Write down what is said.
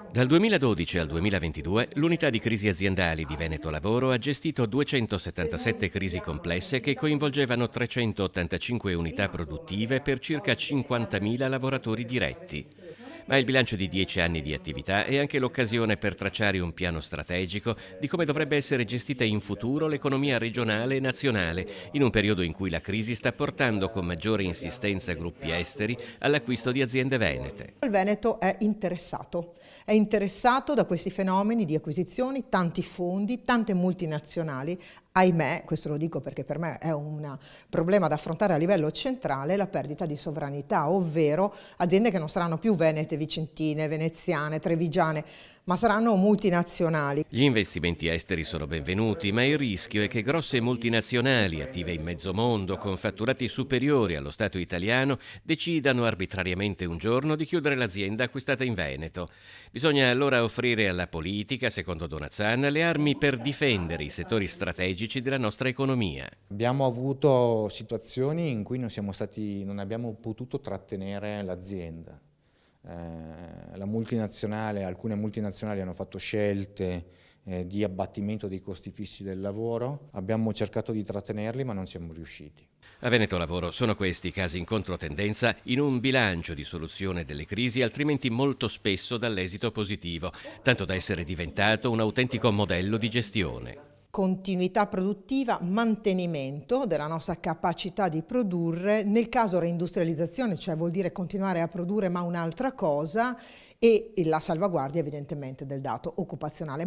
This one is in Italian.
Dal 2012 al 2022 l'unità di crisi aziendali di Veneto Lavoro ha gestito 277 crisi complesse che coinvolgevano 385 unità produttive per circa 50.000 lavoratori diretti. Ma il bilancio di 10 anni di attività è anche l'occasione per tracciare un piano strategico di come dovrebbe essere gestita in futuro l'economia regionale e nazionale, in un periodo in cui la crisi sta portando con maggiore insistenza gruppi esteri all'acquisto di aziende venete. Il Veneto è interessato da questi fenomeni di acquisizioni, tanti fondi, tante multinazionali. Ahimè, questo lo dico perché per me è un problema da affrontare a livello centrale, la perdita di sovranità, ovvero aziende che non saranno più venete, vicentine, veneziane, trevigiane, ma saranno multinazionali. Gli investimenti esteri sono benvenuti, ma il rischio è che grosse multinazionali, attive in mezzo mondo, con fatturati superiori allo Stato italiano, decidano arbitrariamente un giorno di chiudere l'azienda acquistata in Veneto. Bisogna allora offrire alla politica, secondo Donazzan, le armi per difendere i settori strategici della nostra economia. Abbiamo avuto situazioni in cui non abbiamo potuto trattenere l'azienda. Alcune multinazionali hanno fatto scelte di abbattimento dei costi fissi del lavoro, abbiamo cercato di trattenerli ma non siamo riusciti. A Veneto Lavoro sono questi casi in controtendenza in un bilancio di soluzione delle crisi altrimenti molto spesso dall'esito positivo, tanto da essere diventato un autentico modello di gestione. Continuità produttiva, mantenimento della nostra capacità di produrre, nel caso reindustrializzazione, cioè vuol dire continuare a produrre ma un'altra cosa, e la salvaguardia evidentemente del dato occupazionale.